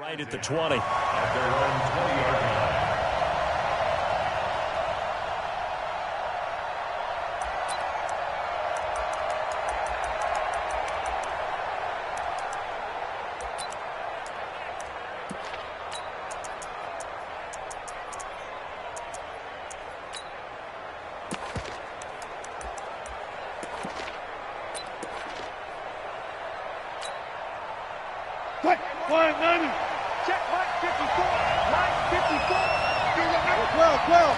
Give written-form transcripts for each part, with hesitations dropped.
Right at the 20. Check, Mike 54. Mike 54. 12.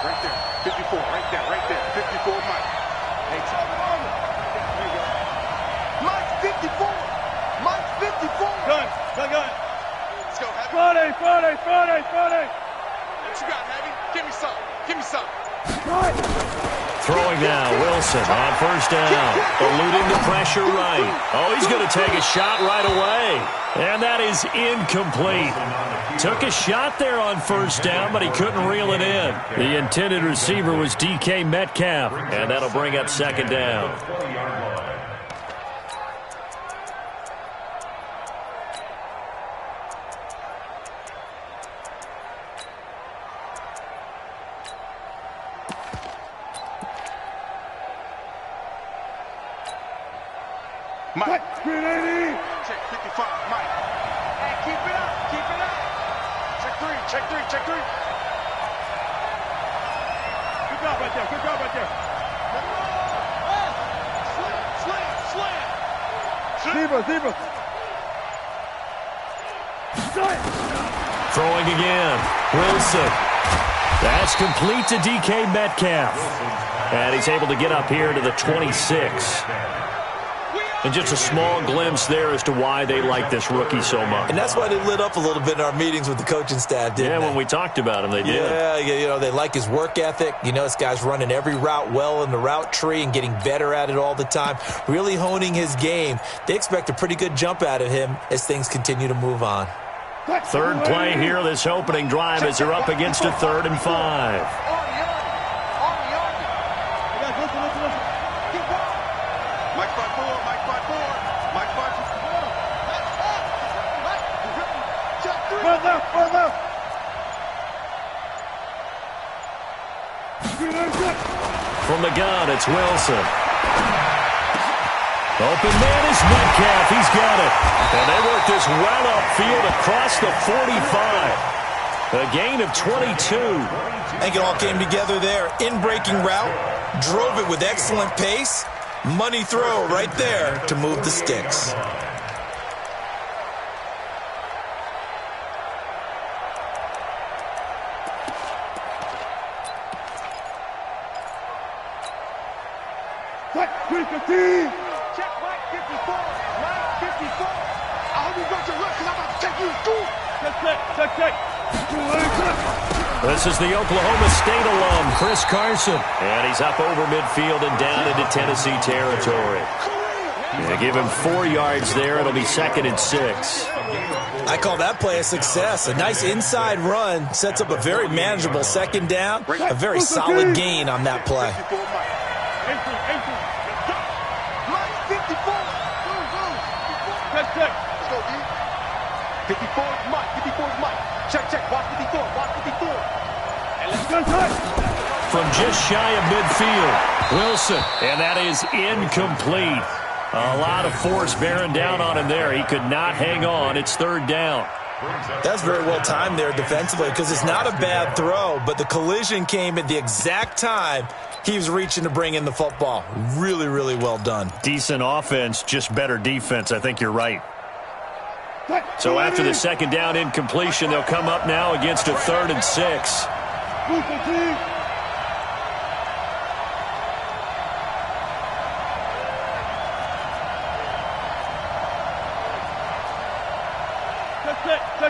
Right there. 54. Right there. 54, Mike. Hey, tell me on it. There you go. Mike 54. Mike 54. Gun. Let's go, Heavy. Friday. What you got, Heavy? Give me some. Throwing now, Wilson on first down. Eluding the pressure right. Oh, he's going to take a shot right away. And that is incomplete. Took a shot there on first down, but he couldn't reel it in. The intended receiver was DK Metcalf, and that'll bring up second down. Mike. 380. Check 55, Mike. Hey, keep it up. Check three. Good job right there. Slam. Zebra. Throwing again. Wilson. That's complete to DK Metcalf. And he's able to get up here to the 26. And just a small glimpse there as to why they like this rookie so much. And that's why they lit up a little bit in our meetings with the coaching staff, didn't they? Yeah, when we talked about him, they did. Yeah, they like his work ethic. This guy's running every route well in the route tree and getting better at it all the time, really honing his game. They expect a pretty good jump out of him as things continue to move on. Third play here, this opening drive as they're up against a 3rd and 5. Mike 5-4. From the gun, it's Wilson. Open man is Metcalf. He's got it. And they work this well upfield across the 45. A gain of 22. I think it all came together there. In-breaking route. Drove it with excellent pace. Money throw right there to move the sticks. Check Mike 54. I hope you got your look because I'm about to take you to school. Check. This is the Oklahoma State alum, Chris Carson. And he's up over midfield and down into Tennessee territory. Give him 4 yards there. It'll be 2nd and 6. I call that play a success. A nice inside run sets up a very manageable 2nd down. A very solid gain on that play. Mike 54. Check. Let's go, D. 54 is Mike. Check. Watch 54. And let's go. From just shy of midfield, Wilson. And that is incomplete. A lot of force bearing down on him there. He could not hang on. It's 3rd down. That's very well timed there defensively because it's not a bad throw, but the collision came at the exact time he was reaching to bring in the football. Really, really well done. Decent offense, just better defense. I think you're right. So after the 2nd down incompletion, they'll come up now against a 3rd and 6.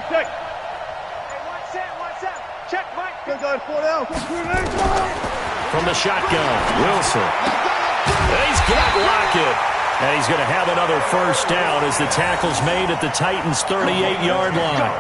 Check. Hey, watch out. Check Mike. Good guys, 4 down. From the shotgun, Wilson. And he's got Lockett. And he's going to have another first down as the tackle's made at the Titans' 38-yard line.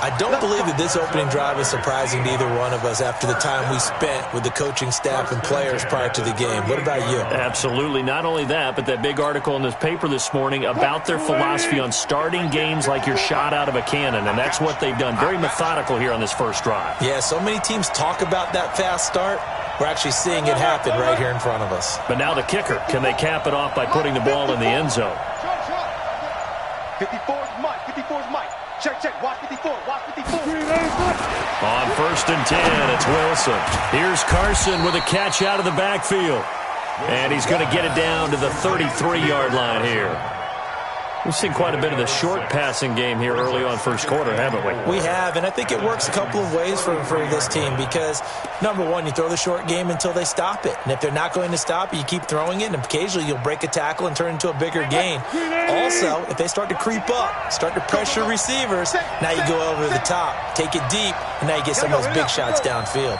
I don't believe that this opening drive is surprising to either one of us after the time we spent with the coaching staff and players prior to the game. What about you? Absolutely. Not only that, but that big article in this paper this morning about their philosophy on starting games like you're shot out of a cannon, and that's what they've done. Very methodical here on this first drive. Yeah, so many teams talk about that fast start. We're actually seeing it happen right here in front of us. But now the kicker. Can they cap it off by putting the ball in the end zone? 54 is Mike. 54 is Mike. Check, check. Watch 54. Watch 54. On 1st and 10, it's Wilson. Here's Carson with a catch out of the backfield. And he's going to get it down to the 33-yard line here. We've seen quite a bit of the short passing game here early on first quarter, haven't we? We have, and I think it works a couple of ways for this team because, number one, you throw the short game until they stop it. And if they're not going to stop it, you keep throwing it, and occasionally you'll break a tackle and turn into a bigger gain. Also, if they start to creep up, start to pressure receivers, now you go over the top, take it deep, and now you get some of those big shots downfield.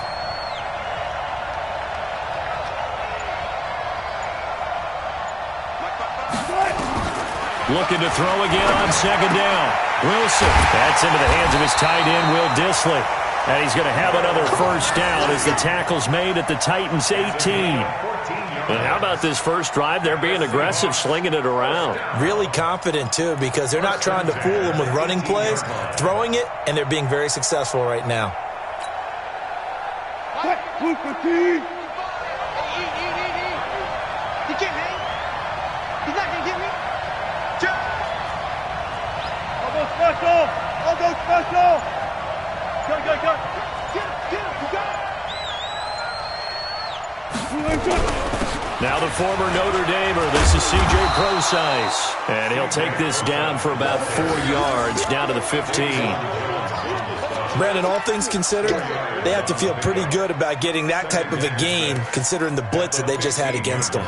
Looking to throw again on 2nd down. Wilson. That's into the hands of his tight end, Will Dissly. And he's going to have another first down as the tackle's made at the Titans' 18. And how about this first drive? They're being aggressive, slinging it around. Really confident, too, because they're not trying to fool them with running plays, throwing it, and they're being very successful right now. He can't hang. He's not going to get me. I'll go special. I'll go special. Go. Get him. You got it. Now the former Notre Damer, this is C.J. Procise. And he'll take this down for about 4 yards, down to the 15. Brandon, all things considered, they have to feel pretty good about getting that type of a gain, considering the blitz that they just had against them.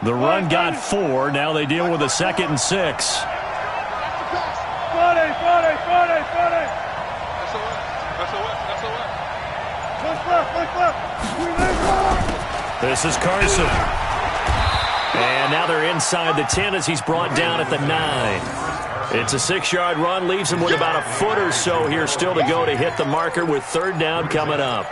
The run got 4. Now they deal with a 2nd and 6. This is Carson. And now they're inside the 10 as he's brought down at the 9. It's a 6-yard run, leaves him with about a foot or so here still to go to hit the marker with 3rd down coming up.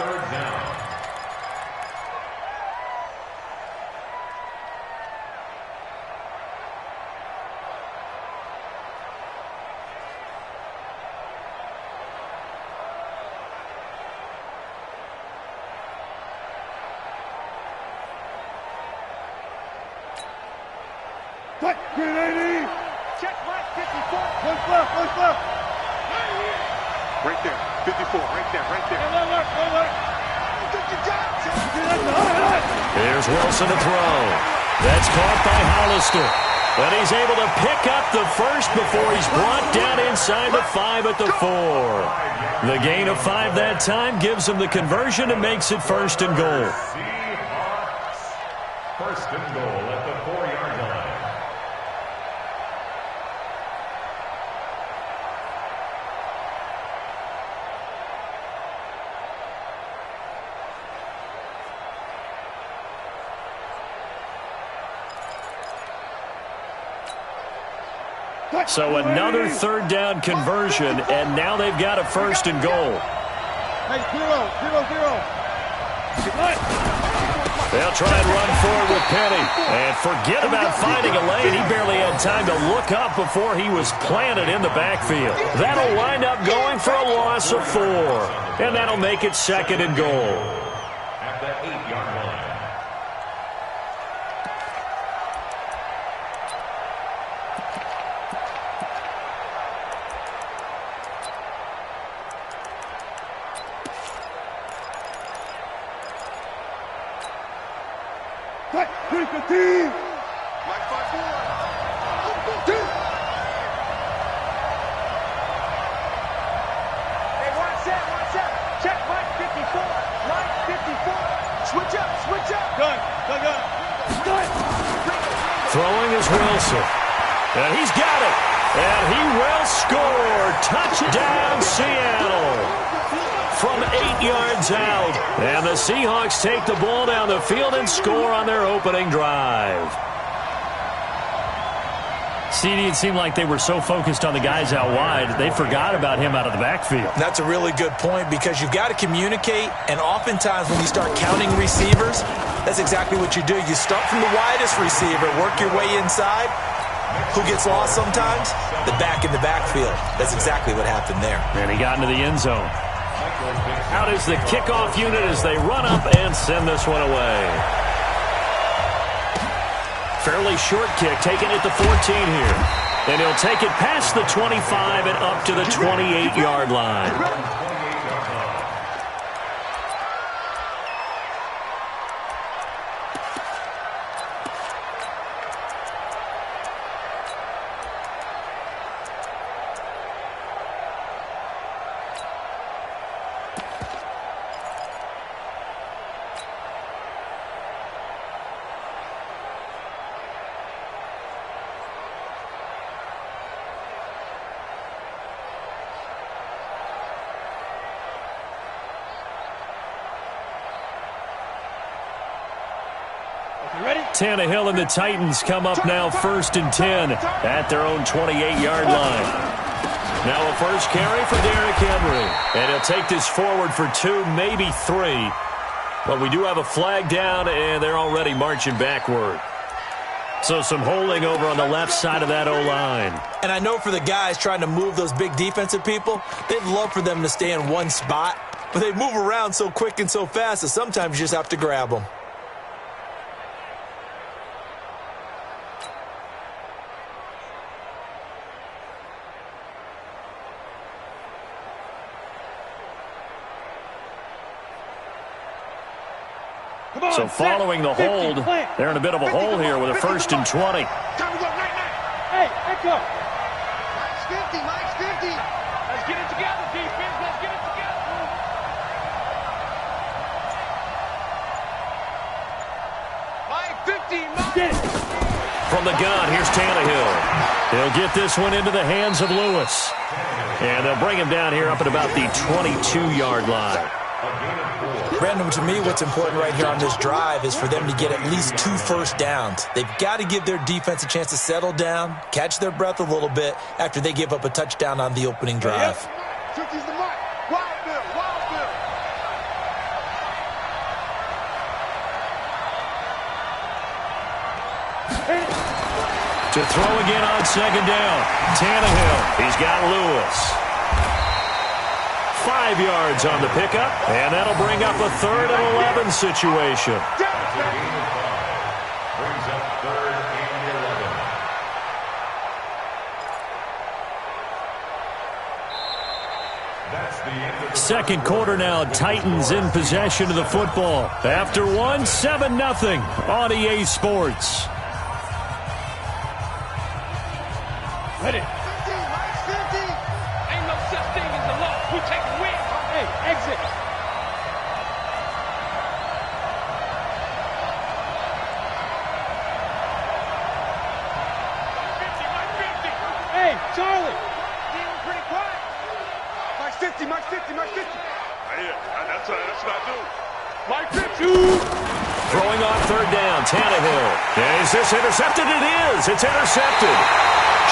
Check right, 54. What's left? Right there. 54. Right there. Here's Wilson to throw. That's caught by Hollister. But he's able to pick up the first before he's brought down inside the 5 at the 4. The gain of 5 that time gives him the conversion and makes it 1st and goal. First and goal at the 4-yard line. So another 3rd down conversion, and now they've got a 1st and goal. Hey, 0. They'll try and run forward with Penny. And forget about finding a lane. He barely had time to look up before he was planted in the backfield. That'll wind up going for a loss of 4. And that'll make it 2nd and goal. At the 8-yard line. Switch up. Gun. Throwing is Wilson. And he's got it. And he will score. Touchdown, Seattle. From 8 yards out. And the Seahawks take the ball down the field and score on their opening drive. CD, it seemed like they were so focused on the guys out wide, they forgot about him out of the backfield. That's a really good point because you've got to communicate, and oftentimes when you start counting receivers, that's exactly what you do. You start from the widest receiver, work your way inside. Who gets lost sometimes? The back in the backfield. That's exactly what happened there. And he got into the end zone. Out is the kickoff unit as they run up and send this one away. Fairly short kick, taken at the 14 here. And he'll take it past the 25 and up to the 28-yard line. Tannehill and the Titans come up now 1st and 10 at their own 28-yard line. Now a first carry for Derrick Henry. And he'll take this forward for 2, maybe 3. But we do have a flag down, and they're already marching backward. So some holding over on the left side of that O-line. And I know for the guys trying to move those big defensive people, they'd love for them to stay in one spot. But they move around so quick and so fast that sometimes you just have to grab them. So following the hold, they're in a bit of a hole here with a 1st and 20. Hey, echo. Mike's 50, Mike's 50. Let's get it together, defense. Let's get it together. Mike 50, Mike. From the gun, here's Tannehill. He'll get this one into the hands of Lewis. And they'll bring him down here up at about the 22-yard line. Brandon, to me, what's important right here on this drive is for them to get at least 2 first downs. They've got to give their defense a chance to settle down, catch their breath a little bit after they give up a touchdown on the opening drive. Yep. The mark. Wild Bill, Wild Bill. To throw again on 2nd down. Tannehill. He's got Lewis. 5 yards on the pickup, and that'll bring up a 3rd and 11 situation. Brings up 3rd and 11. That's the end of the 2nd quarter now. Titans in possession of the football. After 7-0 on EA Sports. Ready. 50, Mike's 50. Ain't no such thing as a loss. We take a win. Hey, exit. Hey, Charlie. He was pretty quiet. Mike's 50, Mike's 50, Mike's 50. Yeah, that's what I do. Mike 50. Throwing on 3rd down, Tannehill. Is this intercepted? It is. It's intercepted.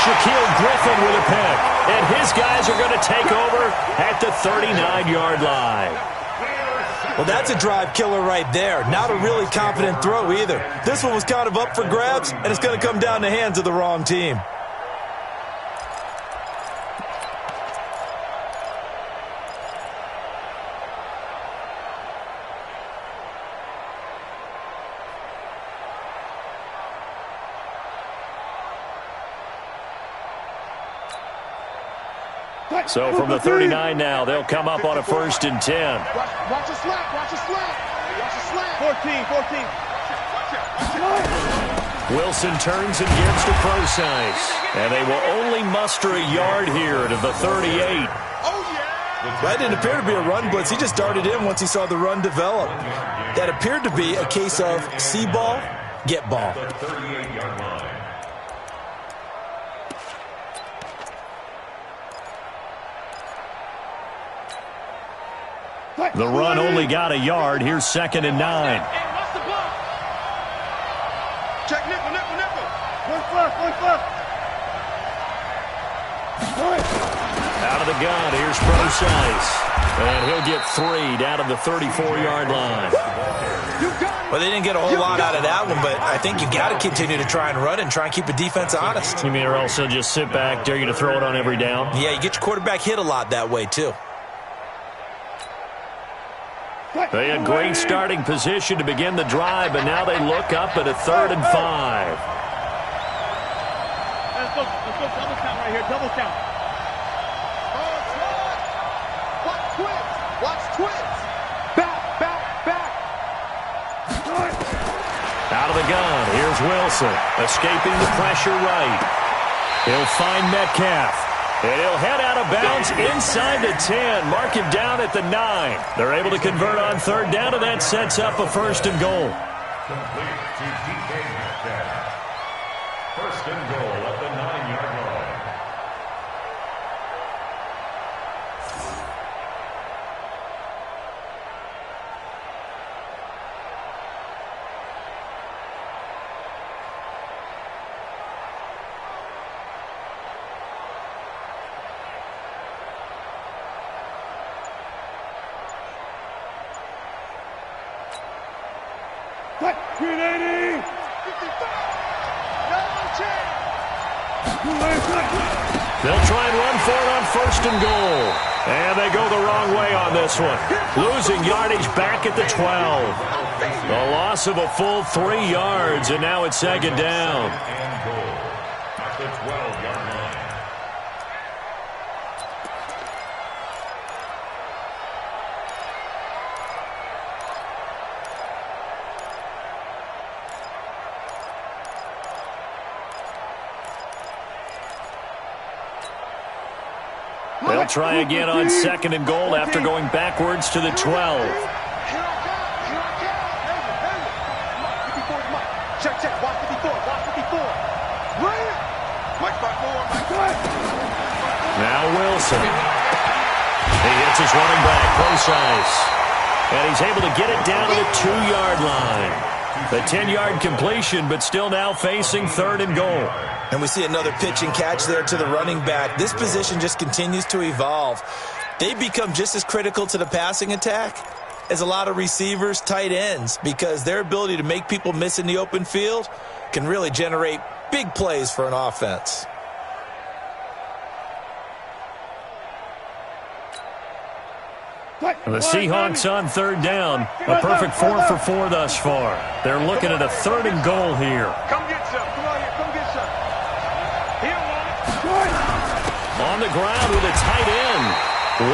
Shaquille Griffin with a pick. And his guys are going to take over at the 39-yard line. Well, that's a drive killer right there. Not a really confident throw either. This one was kind of up for grabs, and it's going to come down the hands of the wrong team. So from the 39 now, they'll come up on a 1st and 10. Watch a slap, watch a slap. Watch a slap. 14. Wilson turns and gives to Procise. And they will only muster a yard here to the 38. That didn't appear to be a run blitz. He just darted in once he saw the run develop. That appeared to be a case of see ball, Get ball. At the 38-yard line. The run only got a yard. Here's 2nd and 9. Check nickel. Out of the gun, here's Precise. And he'll get 3 down to the 34-yard line. Well, they didn't get a whole lot out of that one, but I think you got to continue to try and run and try and keep the defense honest. You mean or else he'll just sit back, dare you to throw it on every down? Yeah, you get your quarterback hit a lot that way, too. They had great starting position to begin the drive, but now they look up at a 3rd and 5. Let's go double count right here, double count. Watch twins. Back. Out of the gun, here's Wilson, escaping the pressure right. He'll find Metcalf, and he'll head out of bounds inside the 10. Mark him down at the 9. They're able to convert on 3rd down, and that sets up a 1st and goal. Complete to DK Metcalf. 1st and goal at the 9-yard line. Grenade! 55! No chance! They'll try and run for it on 1st and goal. And they go the wrong way on this one. Losing yardage back at the 12. The loss of a full 3 yards, and now it's 2nd down. And goal at the 12-yard line. They'll try again on 2nd and goal after going backwards to the 12. Here I come. Check. Watch 54. Mike 54. Now Wilson. He hits his running back, Precise. And he's able to get it down to the 2-yard line. The 10-yard completion, but still now facing 3rd and goal. And we see another pitch and catch there to the running back. This position just continues to evolve. They become just as critical to the passing attack as a lot of receivers, tight ends, because their ability to make people miss in the open field can really generate big plays for an offense. The Seahawks on 3rd down. A perfect 4 for 4 thus far. They're looking at a 3rd and goal here. Come get some. Come on here. Come get some. On the ground with a tight end.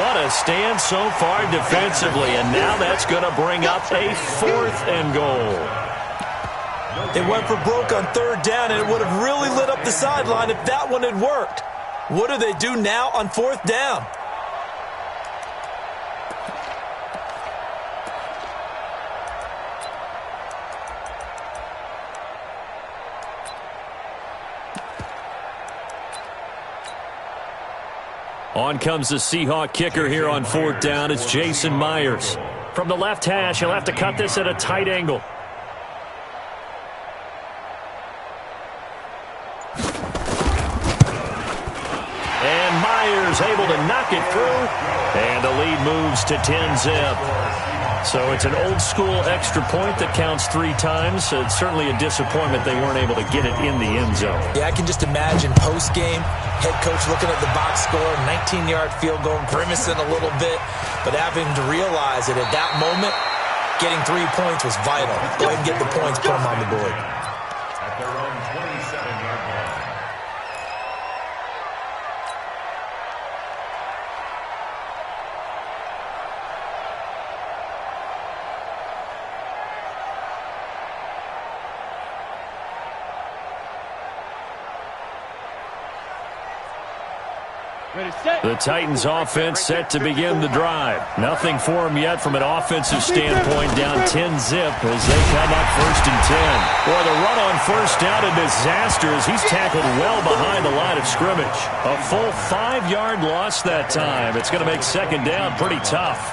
What a stand so far defensively, and now that's going to bring up a 4th and goal. They went for broke on 3rd down, and it would have really lit up the sideline if that one had worked. What do they do now on 4th down? On comes the Seahawk kicker here on 4th down. It's Jason Myers. From the left hash, he'll have to cut this at a tight angle. And Myers able to knock it through. And the lead moves to 10-zip. So it's an old-school extra point that counts 3 times. So it's certainly a disappointment they weren't able to get it in the end zone. Yeah, I can just imagine post-game, head coach looking at the box score, 19-yard field goal, grimacing a little bit, but having to realize that at that moment, getting 3 points was vital. Go ahead and get the points, put them on the board. At their own 27-yard line. The Titans offense set to begin the drive. Nothing for them yet from an offensive standpoint, down 10-zip as they come up 1st and 10. Boy, the run on 1st down a disaster as he's tackled well behind the line of scrimmage. A full 5-yard loss that time. It's going to make 2nd down pretty tough.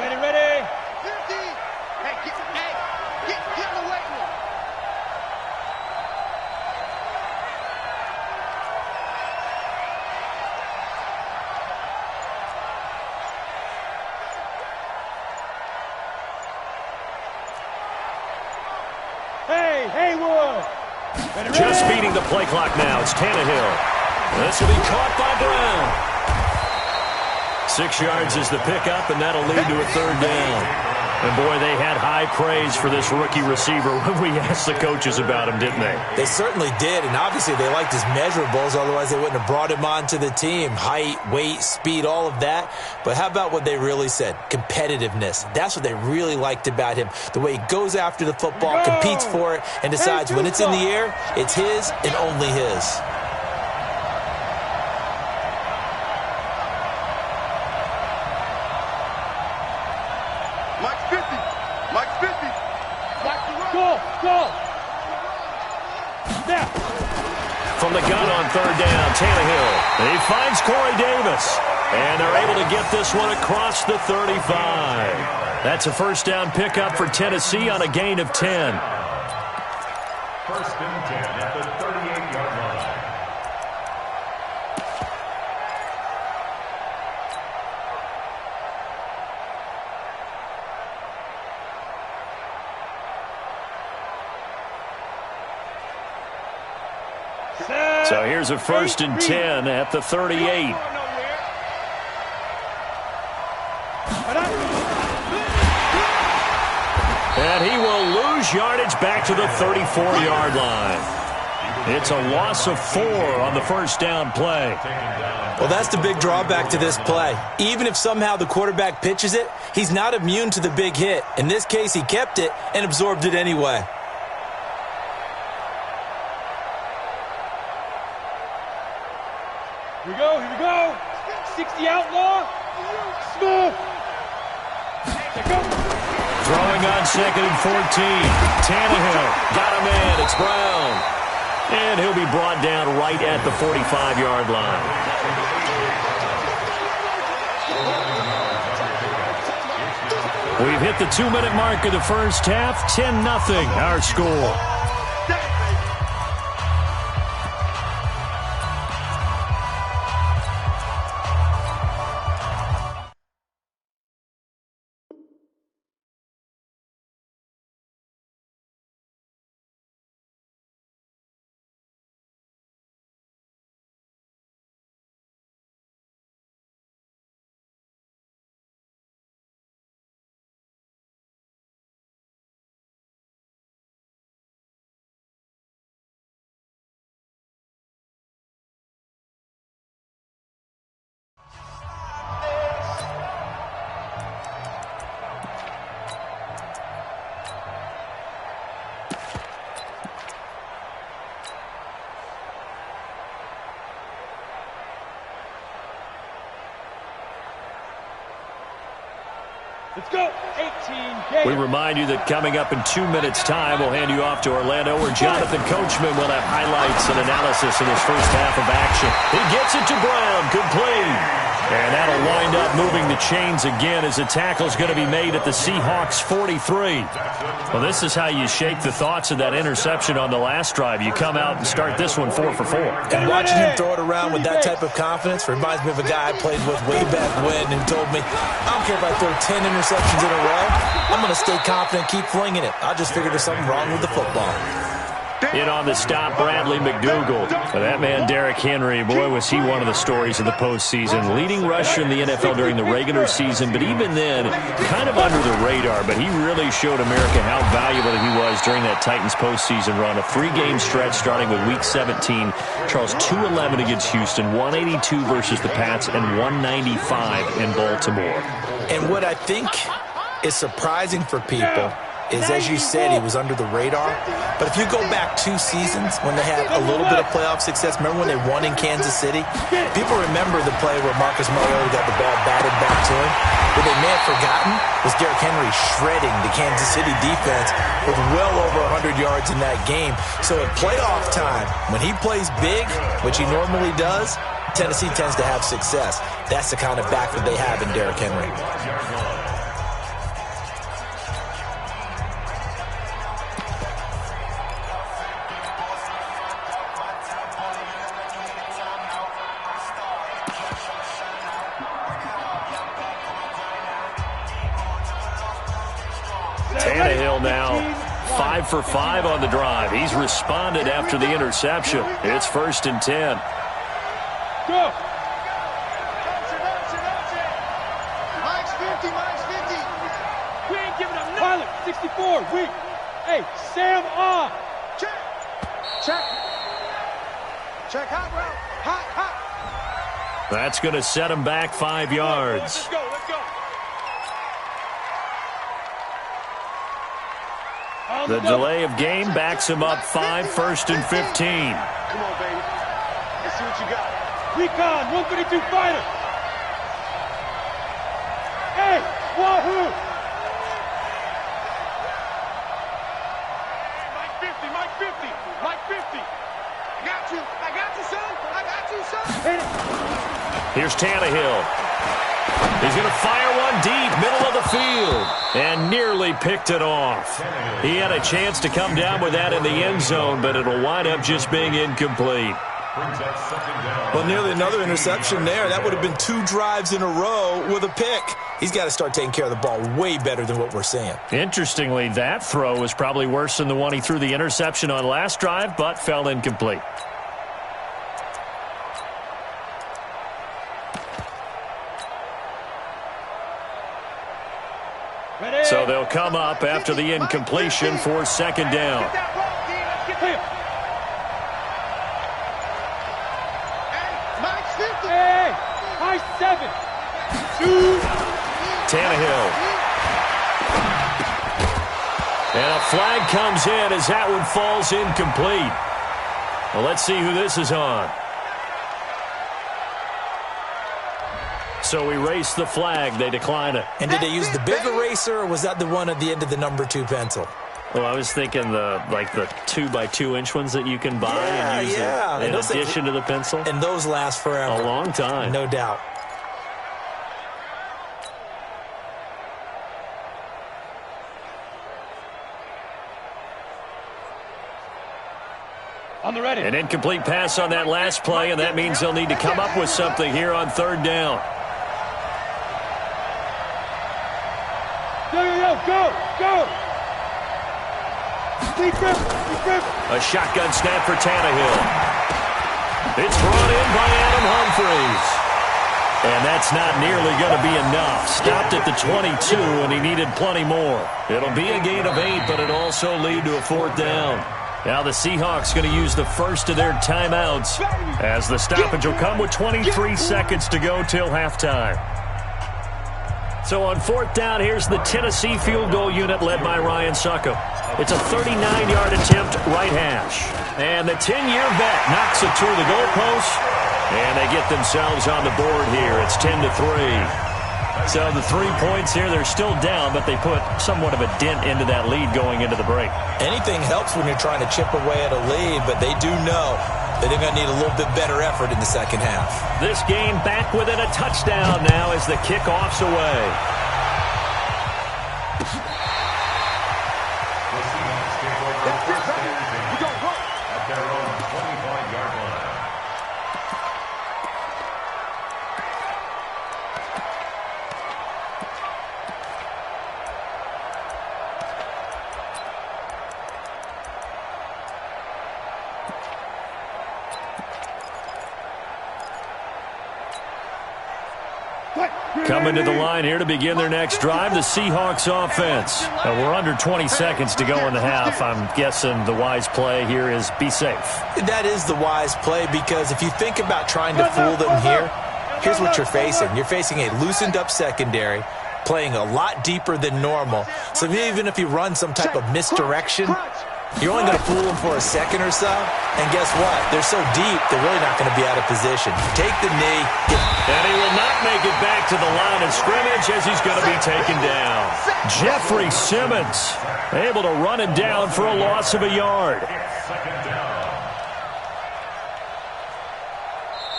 Ready. Get in the weight room. Hey, Haywood. Just beating the play clock now. It's Tannehill. This will be caught by Brown. 6 yards is the pickup, and that'll lead to a 3rd down. And, boy, they had high praise for this rookie receiver when we asked the coaches about him, didn't they? They certainly did, and obviously they liked his measurables. Otherwise, they wouldn't have brought him onto the team. Height, weight, speed, all of that. But how about what they really said? Competitiveness. That's what they really liked about him. The way he goes after the football, competes for it, and decides when it's in the air, it's his and only his. From the gun on 3rd down, Tannehill. He finds Corey Davis. And they're able to get this one across the 35. That's a 1st down pickup for Tennessee on a gain of 10. 1st and 10 at the 38-yard line. So here's a 1st and 10 at the 38. And he will lose yardage back to the 34-yard line. It's a loss of 4 on the 1st down play. Well, that's the big drawback to this play. Even if somehow the quarterback pitches it, he's not immune to the big hit. In this case, he kept it and absorbed it anyway. Here we go. 60 outlaw. Smith. Throwing on 2nd and 14. Tannehill got a man. It's Brown. And he'll be brought down right at the 45-yard line. We've hit the 2-minute mark of the 1st half. 10-0 our score. Let's go. 18. We remind you that coming up in 2 minutes' time, we'll hand you off to Orlando, where Jonathan Coachman will have highlights and analysis in his 1st half of action. He gets it to Brown, complete. And that'll wind up moving the chains again as the tackle's going to be made at the Seahawks 43. Well, this is how you shake the thoughts of that interception on the last drive. You come out and start this one 4 for 4. And watching him throw it around with that type of confidence reminds me of a guy I played with way back when who told me, I don't care if I throw 10 interceptions in a row. I'm going to stay confident, keep flinging it. I just figured there's something wrong with the football. In on the stop, Bradley McDougald. That man, Derrick Henry, boy, was he one of the stories of the postseason. Leading rusher in the NFL during the regular season, but even then, kind of under the radar. But he really showed America how valuable he was during that Titans postseason run. A 3-game stretch starting with Week 17. Charles, 2-11 against Houston, 182 versus the Pats, and 195 in Baltimore. And what I think is surprising for people is, as you said, he was under the radar. But if you go back 2 seasons when they had a little bit of playoff success, remember when they won in Kansas City? People remember the play where Marcus Mariota got the ball batted back to him. What they may have forgotten was Derrick Henry shredding the Kansas City defense with well over 100 yards in that game. So at playoff time, when he plays big, which he normally does, Tennessee tends to have success. That's the kind of back that they have in Derrick Henry. Tannehill now 5 for 5 on the drive. He's responded after the interception. It's 1st and 10. Go. Mike's 50, Mike's 50. We ain't giving up nothing. Pilot, 64, weak. Hey, Sam on. Check. Check. Check, hot route. Hot, hot. That's going to set him back 5 yards. Let's go, let's go. The delay of game backs him up 5, 1st and 15. Come on, baby. Let's see what you got. Recon, 132 fighter. Hey, wahoo. Mike 50, Mike 50, Mike 50. I got you, son. I got you, son. Here's Tannehill. He's going to fire one deep, middle of the field, and nearly picked it off. He had a chance to come down with that in the end zone, but it'll wind up just being incomplete. Well, nearly another interception there. That would have been 2 drives in a row with a pick. He's got to start taking care of the ball way better than what we're seeing. Interestingly, that throw was probably worse than the one he threw the interception on last drive, but fell incomplete. So they'll come up after the incompletion for 2nd down. Hey, high 7. 2. Tannehill. And a flag comes in as that one falls incomplete. Well, let's see who this is on. So we race the flag. They decline it. And did they use the big eraser, or was that the one at the end of the number 2 pencil? Well, I was thinking the 2x2-inch ones that you can buy and use in addition to the pencil. And those last forever. A long time. No doubt. On the ready. An incomplete pass on that last play, and that means they'll need to come up with something here on 3rd down. Go. A shotgun snap for Tannehill. It's brought in by Adam Humphries. And that's not nearly going to be enough. Stopped at the 22, and he needed plenty more. It'll be a gain of 8, but it'll also lead to a 4th down. Now the Seahawks going to use the first of their timeouts as the stoppage will come with 23 seconds to go till halftime. So on 4th down, here's the Tennessee field goal unit led by Ryan Succop. It's a 39-yard attempt, right hash. And the 10-year vet knocks it through the goalpost, and they get themselves on the board here. It's 10-3. So the 3 points here, they're still down, but they put somewhat of a dent into that lead going into the break. Anything helps when you're trying to chip away at a lead, but they do know that they're going to need a little bit better effort in the second half. This game back within a touchdown now as the kickoff's away. At their own 25-yard line. Coming to the line here to begin their next drive, the Seahawks offense. We're under 20 seconds to go in the half. I'm guessing the wise play here is be safe. That is the wise play, because if you think about trying to fool them here, here's what you're facing. You're facing a loosened up secondary. playing a lot deeper than normal. So even if you run some type of misdirection, you're only going to fool them for a second or so. And guess what? They're so deep, they're really not going to be out of position. Take the knee. And he will not make it back to the line of scrimmage as he's going to be taken down. Jeffrey Simmons able to run him down for a loss of a yard.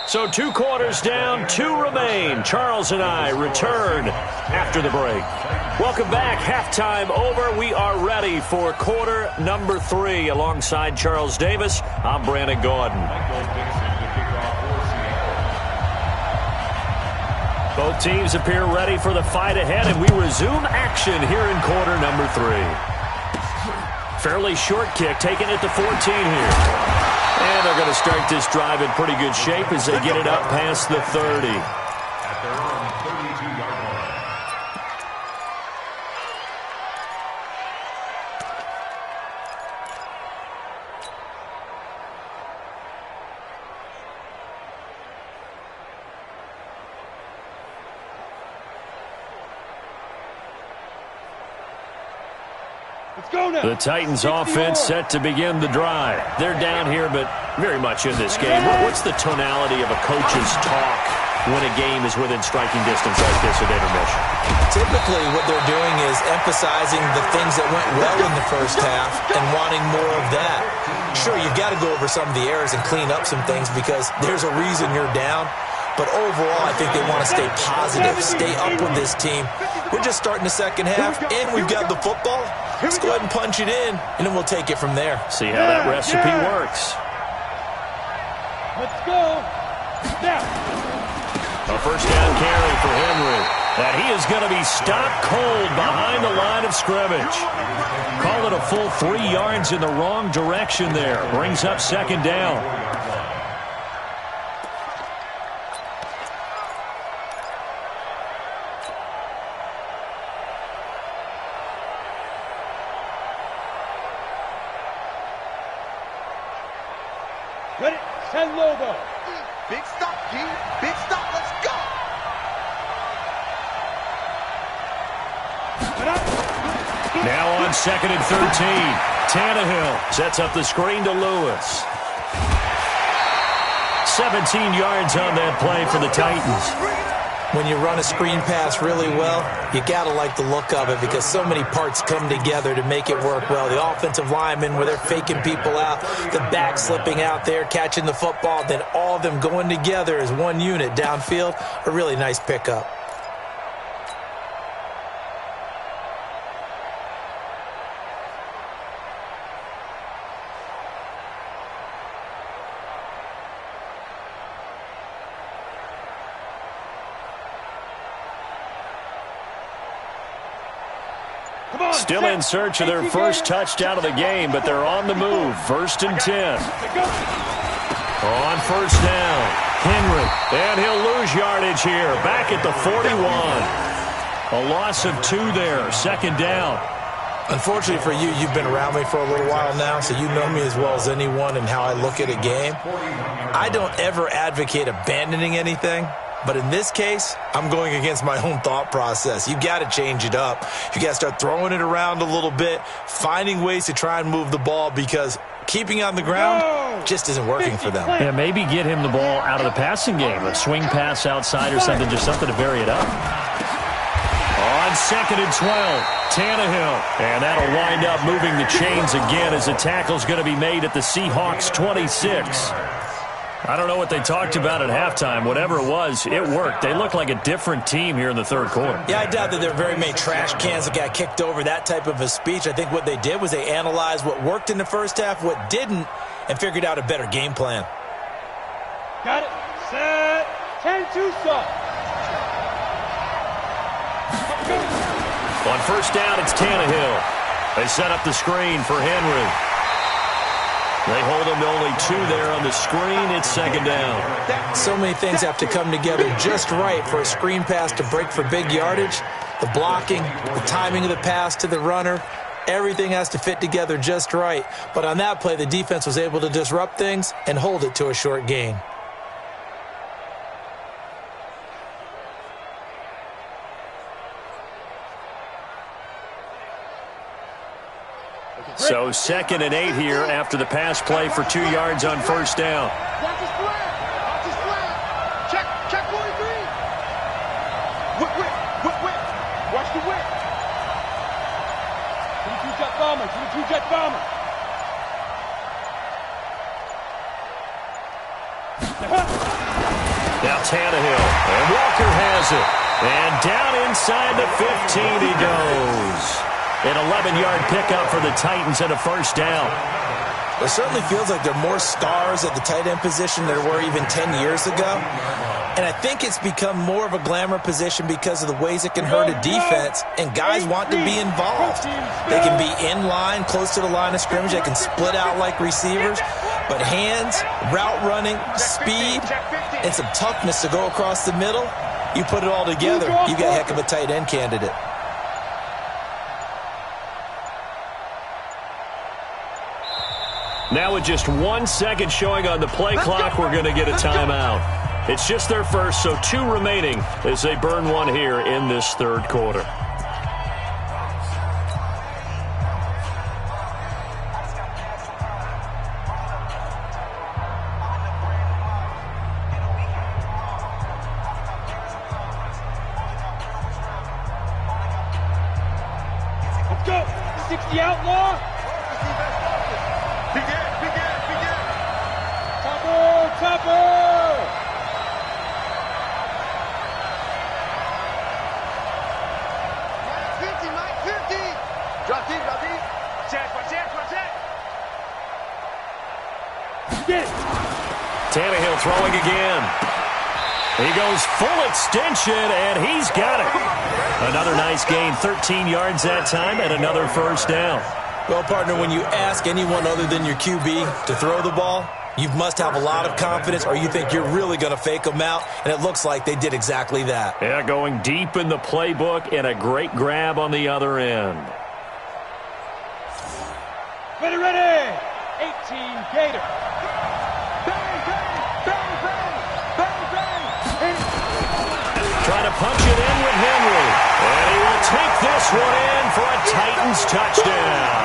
So 2 quarters down, 2 remain. Charles and I return after the break. Welcome back. Halftime over. We are ready for quarter number 3. Alongside Charles Davis, I'm Brandon Gordon. Both teams appear ready for the fight ahead, and we resume action here in quarter number 3. Fairly short kick, taking it to 14 here. And they're going to start this drive in pretty good shape as they get it up past the 30. At their own 32-yard line. Let's go now. The Titans offense set to begin the drive. They're down here, but very much in this game. What's the tonality of a coach's talk when a game is within striking distance like this at intermission? Typically, what they're doing is emphasizing the things that went well in the first half and wanting more of that. Sure, you've got to go over some of the errors and clean up some things because there's a reason you're down. But overall, I think they want to stay positive, stay up with this team. We're just starting the second half, and we've got the football. Let's go ahead and punch it in, and then we'll take it from there. See how that recipe works. Let's go. Now. A first down carry for Henry. And he is going to be stopped cold behind the line of scrimmage. Call it a full 3 yards in the wrong direction there. Brings up second down. Ready, set, logo. Big stop, G. Big stop. Let's go. Now on 2nd and 13. Tannehill sets up the screen to Lewis. 17 yards on that play for the Titans. When you run a screen pass really well, you got to like the look of it because so many parts come together to make it work well. The offensive linemen, where they're faking people out, the back slipping out there, catching the football, then all of them going together as one unit downfield, a really nice pickup. Still in search of their first touchdown of the game, but they're on the move. 1st and 10. On first down, Henry. And he'll lose yardage here. Back at the 41. A loss of 2 there. 2nd down. Unfortunately for you, you've been around me for a little while now, so you know me as well as anyone and how I look at a game. I don't ever advocate abandoning anything. But in this case, I'm going against my own thought process. You got to change it up. You got to start throwing it around a little bit, finding ways to try and move the ball because keeping on the ground just isn't working for them. Yeah, maybe get him the ball out of the passing game. A swing pass outside or something, just something to vary it up. On 2nd and 12, Tannehill. And that'll wind up moving the chains again as the tackle's going to be made at the Seahawks 26. I don't know what they talked about at halftime. Whatever it was, it worked. They look like a different team here in the 3rd quarter. Yeah, I doubt that there are very many trash cans that got kicked over, that type of a speech. I think what they did was they analyzed what worked in the first half, what didn't, and figured out a better game plan. Got it. Set. 10-2 stop. On first down, it's Tannehill. They set up the screen for Henry. They hold him to only 2 there on the screen. It's 2nd down. So many things have to come together just right for a screen pass to break for big yardage. The blocking, the timing of the pass to the runner, everything has to fit together just right. But on that play, the defense was able to disrupt things and hold it to a short gain. So 2nd and 8 here after the pass play for 2 yards on first down. Watch his flat. Watch his flat. Check 43. Whip. Watch the whip. 22-jet bomber. 22-jet bomber. Now Tannehill, and Walker has it. And down inside the 15 he goes. An 11-yard pickup for the Titans and a first down. It certainly feels like there are more stars at the tight end position than there were even 10 years ago. And I think it's become more of a glamour position because of the ways it can hurt a defense, and guys want to be involved. They can be in line, close to the line of scrimmage. They can split out like receivers. But hands, route running, speed, and some toughness to go across the middle, you put it all together, you got a heck of a tight end candidate. Now with just 1 second showing on the play clock, we're going to get a timeout. It's just their first, so 2 remaining as they burn 1 here in this third quarter. Let's go. 60 outlaw. Begin. Topper. Mike 50. Drop deep. Watch it. Tannehill throwing again. He goes full extension, and he's got it. Another nice gain, 13 yards that time, and another first down. Well, partner, when you ask anyone other than your QB to throw the ball, you must have a lot of confidence, or you think you're really going to fake them out, and it looks like they did exactly that. Yeah, going deep in the playbook, and a great grab on the other end. Ready. 18 Gator. Trying to punch it in with Henry. And he will take this one in for a Titans touchdown.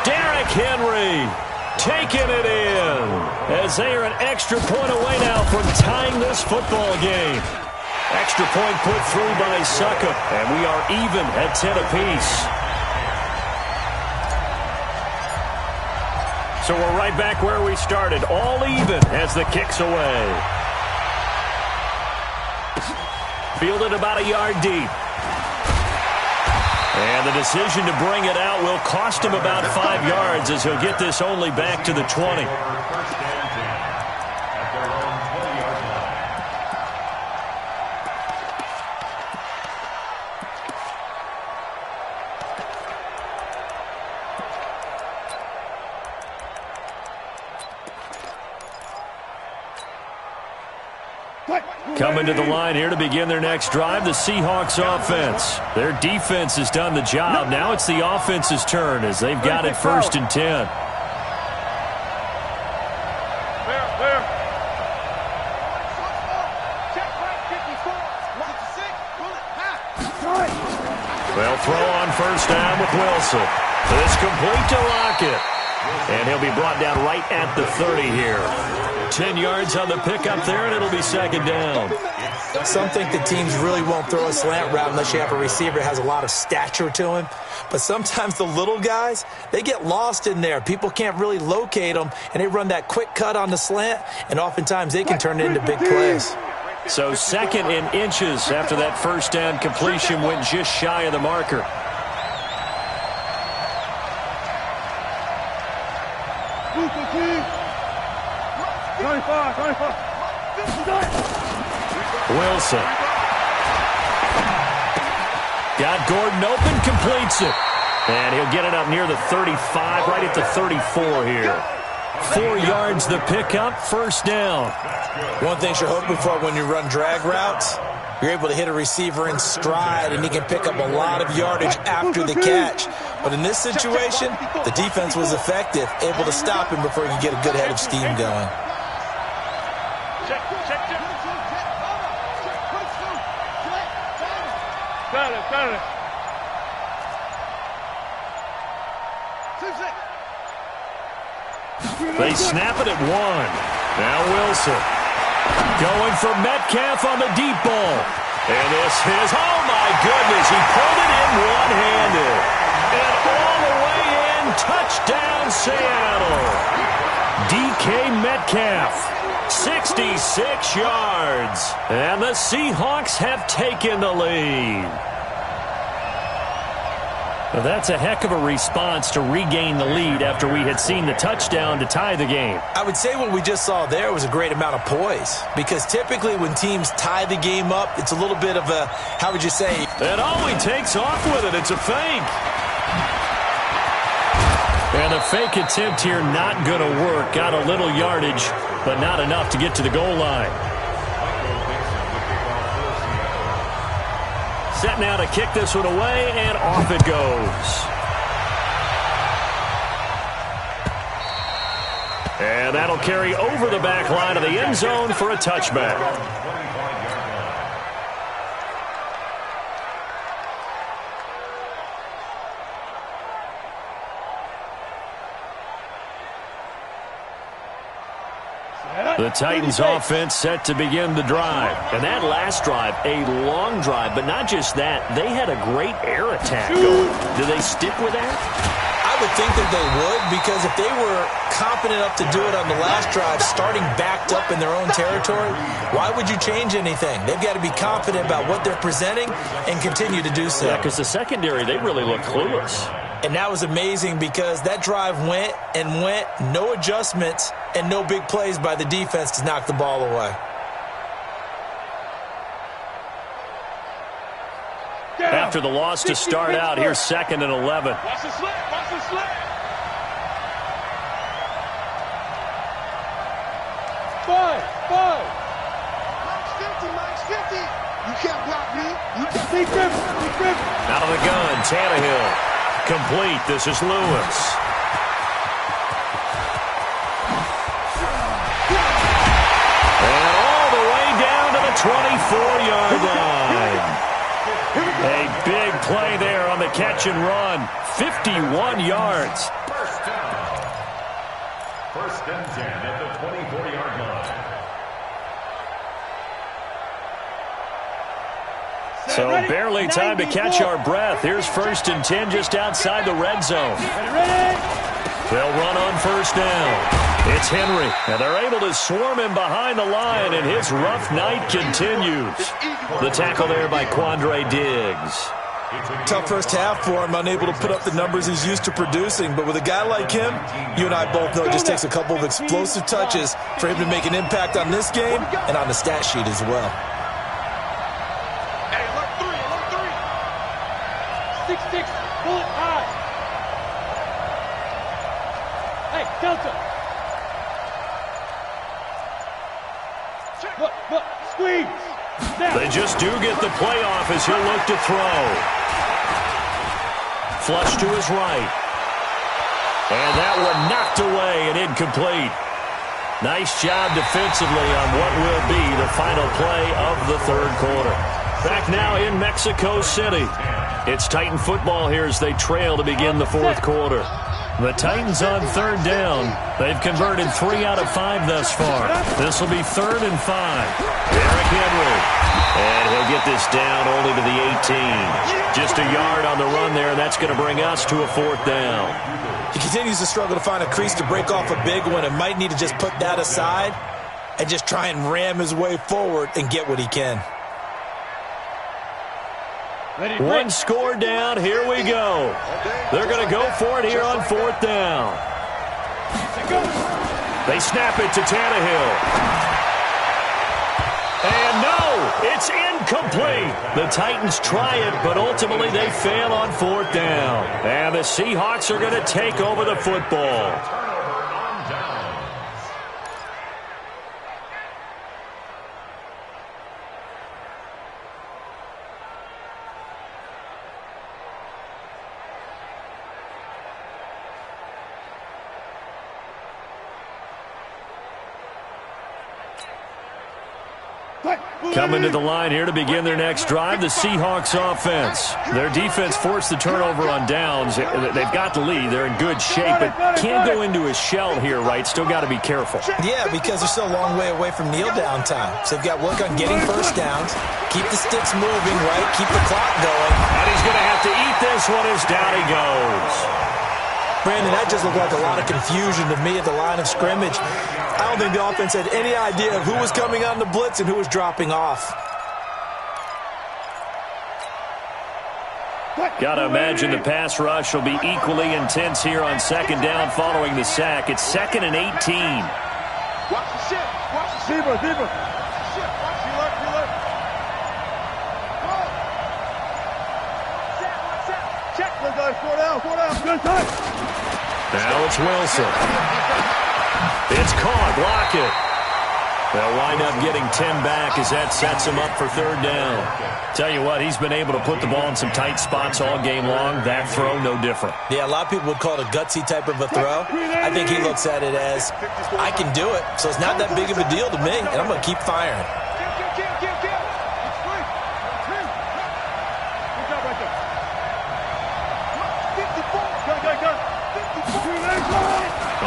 Derrick Henry taking it in as they are an extra point away now from tying this football game. Extra point put through by Succop, and we are even at 10 apiece. So we're right back where we started, all even as the kick's away. Fielded about a yard deep. And the decision to bring it out will cost him about 5 yards as he'll get this only back to the 20. Coming to the line here to begin their next drive, the Seahawks offense. Their defense has done the job. Now it's the offense's turn as they've got it 1st and 10. Well, throw on first down with Wilson. It's complete to Lockett. And he'll be brought down right at the 30 here. 10 yards on the pickup there, and it'll be 2nd down. Some think the teams really won't throw a slant route unless you have a receiver that has a lot of stature to him. But sometimes the little guys, they get lost in there. People can't really locate them, and they run that quick cut on the slant, and oftentimes they can turn it into big plays. So 2nd and inches after that first down completion went just shy of the marker. Wilson. Got Gordon open, completes it. And he'll get it up near the 35, right at the 34 here. 4 yards the pickup, 1st down. One thing you're hoping for when you run drag routes, you're able to hit a receiver in stride, and he can pick up a lot of yardage after the catch. But in this situation, the defense was effective, able to stop him before he could get a good head of steam going. Got it. They snap it at 1. Now Wilson. Going for Metcalf on the deep ball. And this is, oh my goodness, he pulled it in one-handed. And all the way in, touchdown Seattle. DK Metcalf, 66 yards. And the Seahawks have taken the lead. Well, that's a heck of a response to regain the lead after we had seen the touchdown to tie the game. I would say what we just saw there was a great amount of poise, because typically when teams tie the game up, it's a little bit of a, how would you say? And he takes off with it. It's a fake. And the fake attempt here not going to work. Got a little yardage, but not enough to get to the goal line. Set now to kick this one away, and off it goes. And that'll carry over the back line of the end zone for a touchback. The Titans offense set to begin the drive. And that last drive, a long drive, but not just that, they had a great air attack going. Do they stick with that? I would think that they would, because if they were confident enough to do it on the last drive, starting backed up in their own territory, why would you change anything? They've got to be confident about what they're presenting and continue to do so. Yeah, because the secondary, they really look clueless. And that was amazing, because that drive went and went, no adjustments and no big plays by the defense to knock the ball away. After the loss to start out, here's 2nd and 11. Watch the slip. Watch the slip. 5. Max 50. You can't block me. Deep river. Out of the gun, Tannehill. Complete. This is Lewis. And all the way down to the 24-yard line. A big play there on the catch and run. 51 yards. First and 10 at the 24-yard line. So barely time to catch our breath. Here's 1st and 10 just outside the red zone. They'll run on 1st down. It's Henry, and they're able to swarm him behind the line, and his rough night continues. The tackle there by Quandre Diggs. Tough first half for him, unable to put up the numbers he's used to producing. But with a guy like him, you and I both know it just takes a couple of explosive touches for him to make an impact on this game and on the stat sheet as well. Hey, look three. 6'6", pull it high. Hey, Delta. Look, squeeze. Now. They just do get the playoff as he'll look to throw. Flush to his right. And that one knocked away and incomplete. Nice job defensively on what will be the final play of the 3rd quarter. Back now in Mexico City. It's Titan football here as they trail to begin the 4th quarter. The Titans on 3rd down. They've converted 3 out of 5 thus far. This will be 3rd and 5. Derrick Henry. And he'll get this down only to the 18. Just a yard on the run there, and that's going to bring us to a 4th down. He continues to struggle to find a crease to break off a big one, and might need to just put that aside and just try and ram his way forward and get what he can. One score down. Here we go. They're going to go for it here on 4th down. They snap it to Tannehill. And no, it's incomplete. The Titans try it, but ultimately they fail on 4th down. And the Seahawks are going to take over the football. Coming to the line here to begin their next drive, the Seahawks offense. Their defense forced the turnover on downs. They've got the lead. They're in good shape, but can't go into a shell here, right? Still got to be careful. Yeah, because they're still a long way away from kneel down time. So they've got work on getting first downs, keep the sticks moving, right? Keep the clock going. And he's going to have to eat this one as down he goes. Brandon, that just looked like a lot of confusion to me at the line of scrimmage. I don't think the offense had any idea of who was coming on the blitz and who was dropping off. Got to imagine the pass rush will be equally intense here on second down following the sack. It's 2nd and 18. Watch the shit. Watch the shit. Deeper. Shit. Watch your left. Go. Set. Check. Good guys. 4 down. Good time. Now it's Wilson. It's caught. Block it. They'll wind up getting 10 back as that sets him up for third down. Tell you what, he's been able to put the ball in some tight spots all game long. That throw, no different. Yeah, a lot of people would call it a gutsy type of a throw. I think he looks at it as, I can do it, so it's not that big of a deal to me, and I'm going to keep firing.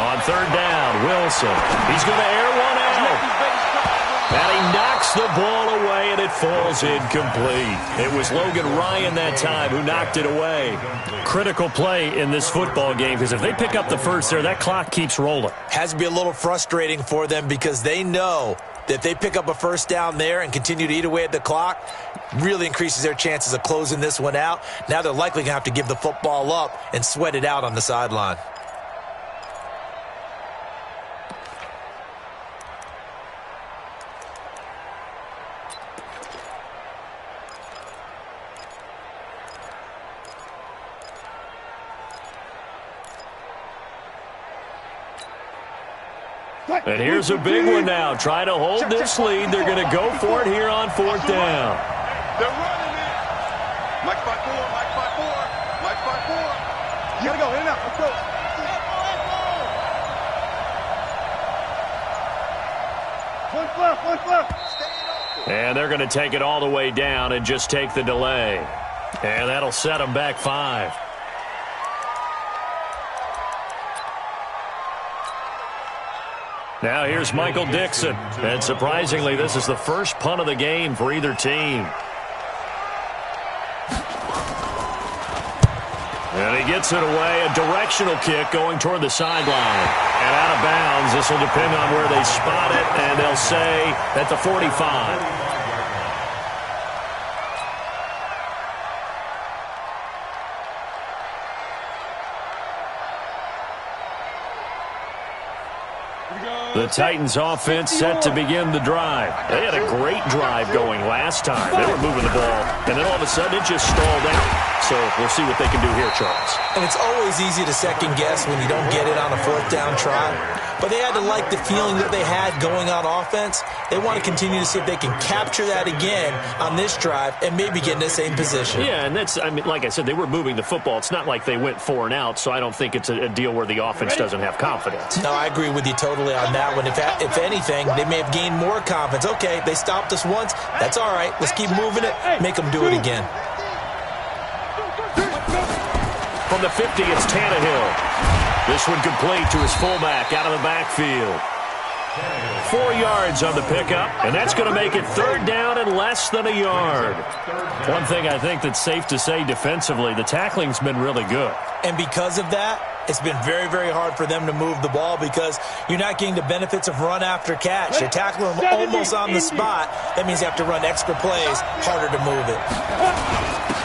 On third down, Wilson. He's going to air one out. And he knocks the ball away, and it falls incomplete. It was Logan Ryan that time who knocked it away. Critical play in this football game, because if they pick up the first there, that clock keeps rolling. Has to be a little frustrating for them because they know that if they pick up a first down there and continue to eat away at the clock, really increases their chances of closing this one out. Now they're likely going to have to give the football up and sweat it out on the sideline. And here's a big one now. Try to hold this lead. They're going to go for it here on fourth down. They're running it. Mike 5-4. Mike 5-4. You gotta go in and out. Let's go. One left. And they're going to take it all the way down and just take the delay. And that'll set them back 5. Now here's Michael Dixon. And surprisingly, this is the first punt of the game for either team. And he gets it away. A directional kick going toward the sideline. And out of bounds. This will depend on where they spot it. And they'll say at the 45. The Titans offense set to begin the drive. They had a great drive going last time. They were moving the ball, and then all of a sudden it just stalled out. So we'll see what they can do here, Charles. And it's always easy to second guess when you don't get it on a fourth down try. But they had to like the feeling that they had going on offense. They want to continue to see if they can capture that again on this drive and maybe get in the same position. Yeah, and that's, I mean, like I said, they were moving the football. It's not like they went 4 and out, so I don't think it's a deal where the offense doesn't have confidence. No, I agree with you totally on that one. If anything, they may have gained more confidence. Okay, they stopped us once. That's all right. Let's keep moving it. Make them do it again. From the 50, it's Tannehill. This one complete to his fullback out of the backfield. 4 yards on the pickup, and that's going to make it third down and less than a yard. One thing I think that's safe to say defensively, the tackling's been really good. And because of that, it's been very, very hard for them to move the ball because you're not getting the benefits of run after catch. You're tackling them almost on the spot. That means you have to run extra plays, harder to move it.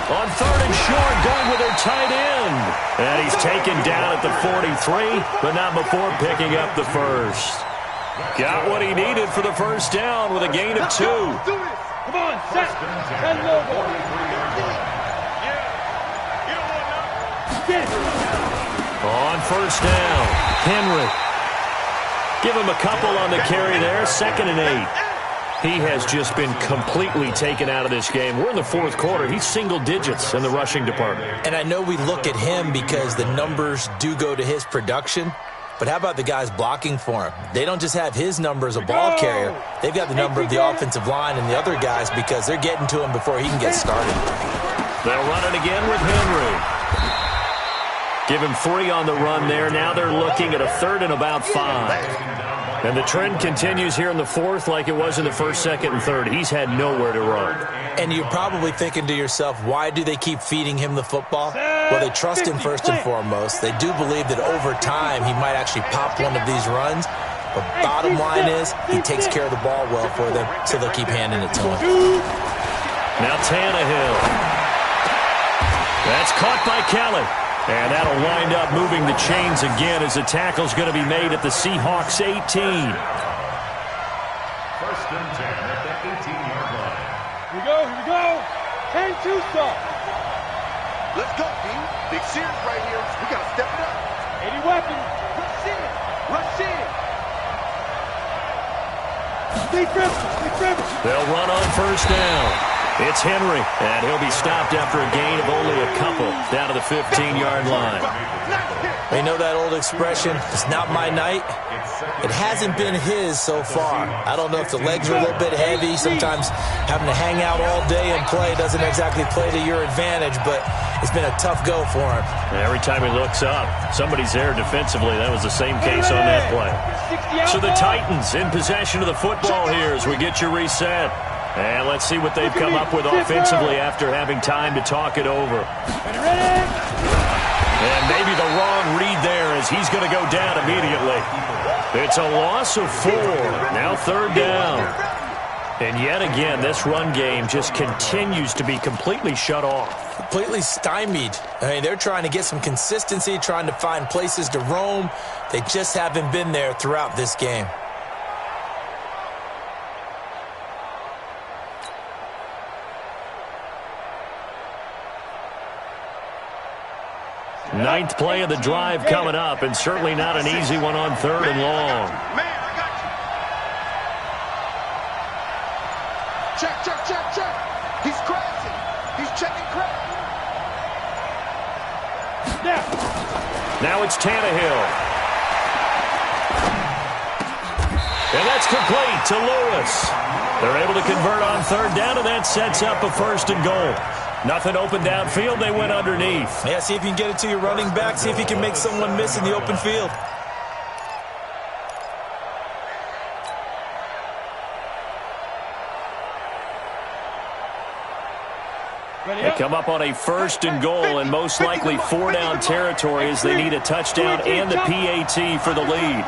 On third and short, going with their tight end. And he's taken down at the 43, but not before picking up the first. Got what he needed for the first down with a gain of 2. Come on, set. And logo. On first down, Henry. Give him a couple on the carry there, 2nd and 8. He has just been completely taken out of this game. We're in the fourth quarter. He's single digits in the rushing department. And I know we look at him because the numbers do go to his production, But how about the guys blocking for him? They don't just have his number as a ball carrier. They've got the number of the offensive line and the other guys because they're getting to him before he can get started. They'll run it again with Henry. Give him 3 on the run there. Now they're looking at a 3rd and about 5. And the trend continues here in the 4th like it was in the 1st, 2nd, and 3rd. He's had nowhere to run. And you're probably thinking to yourself, why do they keep feeding him the football? Well, they trust him first and foremost. They do believe that over time he might actually pop one of these runs. But bottom line is he takes care of the ball well for them, so they'll keep handing it to him. Now Tannehill. That's caught by Kelly. And that'll wind up moving the chains again as the tackle's going to be made at the Seahawks 18. 1st and 10 at the 18-yard line. Here we go. 10-2 stop. Let's go, D. Big series right here. We got to step it up. 80 weapons. Rush in. Rush in. Stay friendly. They'll run on 1st down. It's Henry, and he'll be stopped after a gain of only a couple down to the 15-yard line. You know that old expression, it's not my night? It hasn't been his so far. I don't know if the legs are a little bit heavy. Sometimes having to hang out all day and play doesn't exactly play to your advantage, but it's been a tough go for him. Every time he looks up, somebody's there defensively. That was the same case on that play. So the Titans in possession of the football here as we get your reset. And let's see what they've come up with offensively after having time to talk it over. And maybe the wrong read there as he's going to go down immediately. It's a loss of 4. Now 3rd down. And yet again, this run game just continues to be completely shut off. Completely stymied. I mean, they're trying to get some consistency, trying to find places to roam. They just haven't been there throughout this game. 9th play of the drive coming up, and certainly not an easy one on 3rd and long. Man, I got you. Check. He's crazy. He's checking crazy. Now it's Tannehill. And that's complete to Lewis. They're able to convert on 3rd down, and that sets up a 1st and goal. Nothing open downfield. They went underneath. Yeah, see if you can get it to your running back. See if you can make someone miss in the open field. They come up on a 1st and goal and most likely 4-down territory as they need a touchdown and the PAT for the lead.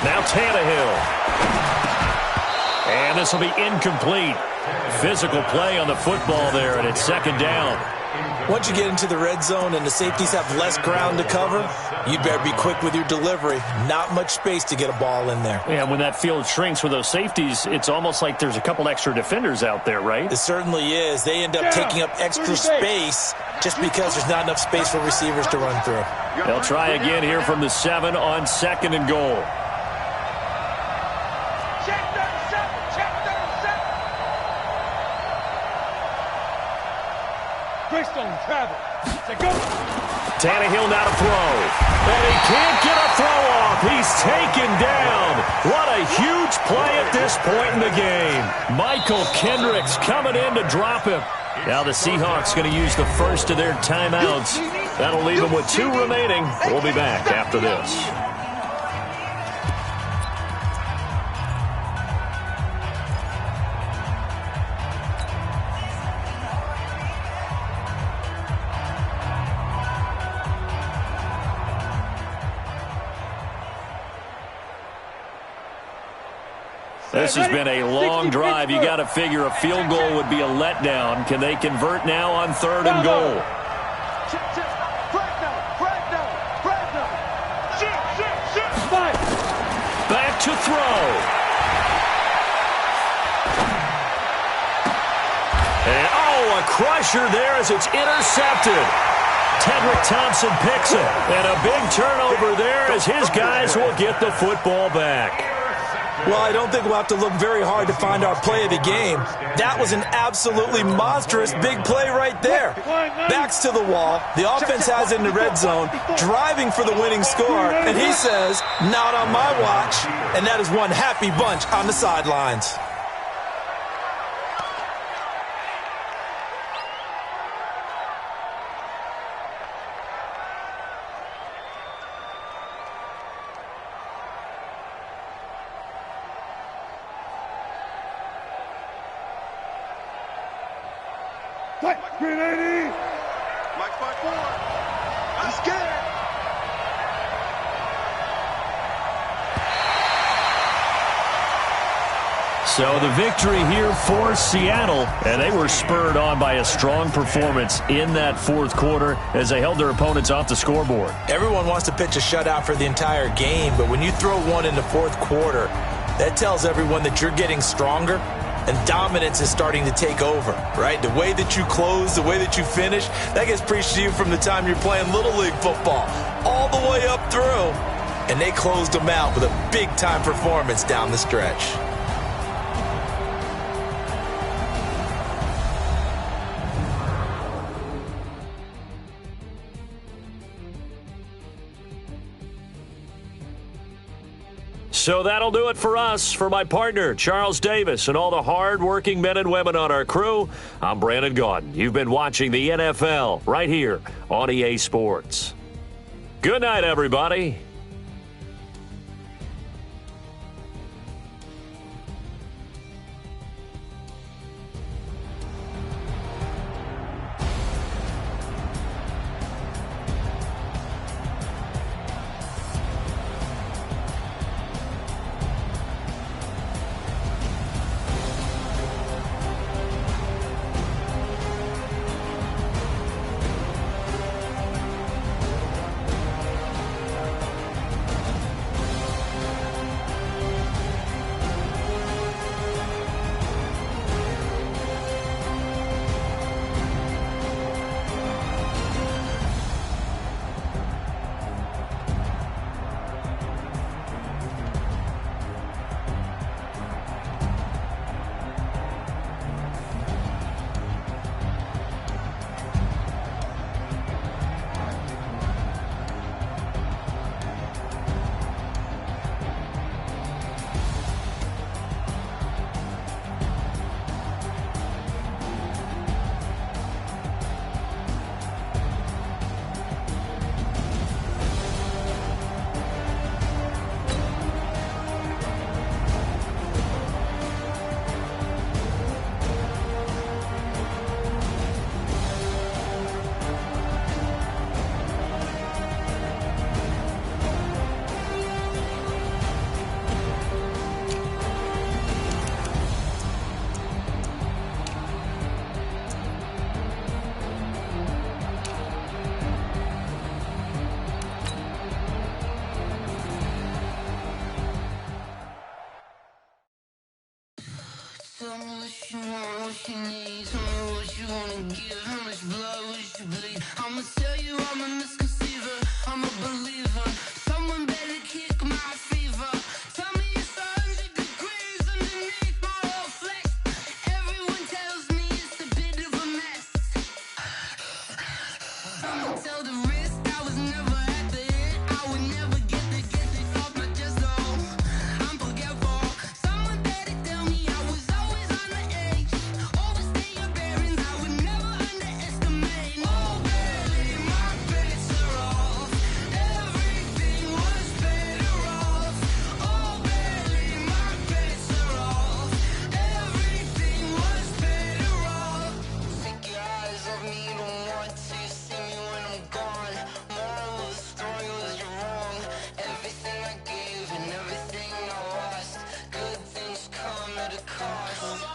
Now Tannehill. And this will be incomplete. Physical play on the football there, and it's 2nd down. Once you get into the red zone and the safeties have less ground to cover, you'd better be quick with your delivery. Not much space to get a ball in there. Yeah, when that field shrinks with those safeties, it's almost like there's a couple extra defenders out there, right? It certainly is. They end up taking up extra space just because there's not enough space for receivers to run through. They'll try again here from the 7 on 2nd and goal. Tannehill now to throw. And he can't get a throw off. He's taken down. What a huge play at this point in the game. Michael Kendricks coming in to drop him. Now the Seahawks going to use the first of their timeouts. That'll leave them with 2 remaining. We'll be back after this. This has been a long drive. You got to figure a field goal would be a letdown. Can they convert now on 3rd and goal? Back to throw. And a crusher there as it's intercepted. Tedrick Thompson picks it. And a big turnover there as his guys will get the football back. Well, I don't think we'll have to look very hard to find our play of the game. That was an absolutely monstrous big play right there. Backs to the wall. The offense has it in the red zone, driving for the winning score. And he says, not on my watch. And that is one happy bunch on the sidelines. Green 80. Mike's by 4. I'm scared. So the victory here for Seattle, and they were spurred on by a strong performance in that fourth quarter as they held their opponents off the scoreboard. Everyone wants to pitch a shutout for the entire game, but when you throw one in the fourth quarter, that tells everyone that you're getting stronger. And dominance is starting to take over, right? The way that you close, the way that you finish, that gets preached to you from the time you're playing Little League football all the way up through. And they closed them out with a big-time performance down the stretch. So that'll do it for us. For my partner, Charles Davis, and all the hard-working men and women on our crew, I'm Brandon Gaudin. You've been watching the NFL right here on EA Sports. Good night, everybody. Tell me what you want, what you need. Tell me what you wanna give. How much blood would you bleed? I'ma tell you I'm a misconceiver. I'm a believer. Someone better kick my fever. Tell me it's 100 degrees underneath my whole flesh. Everyone tells me it's a bit of a mess. I'ma tell the risk I was never at the end. I would never get this off my chest though. I'm forgetful. Someone better tell me I was always on the edge. Overstay your bearings, I would never underestimate. Oh baby, my bets are off. Everything was better off. Oh baby, my bets are off. Everything was better off. Take your eyes off me, don't want to see me when I'm gone. Moral of the story was you're wrong. Everything I gave and everything I lost. Good things come at a cost.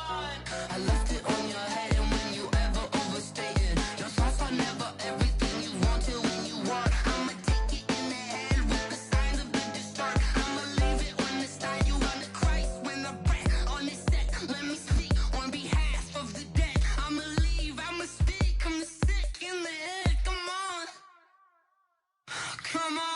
I left it on your head, and when you ever overstated, your thoughts are never everything you wanted when you want. I'ma take it in the head with the signs of the distort. I'ma leave it on the side. You on the Christ when the breath on the set. Let me speak on behalf of the dead. I'ma leave, I'ma speak. I'm the sick in the head. Come on. Come on.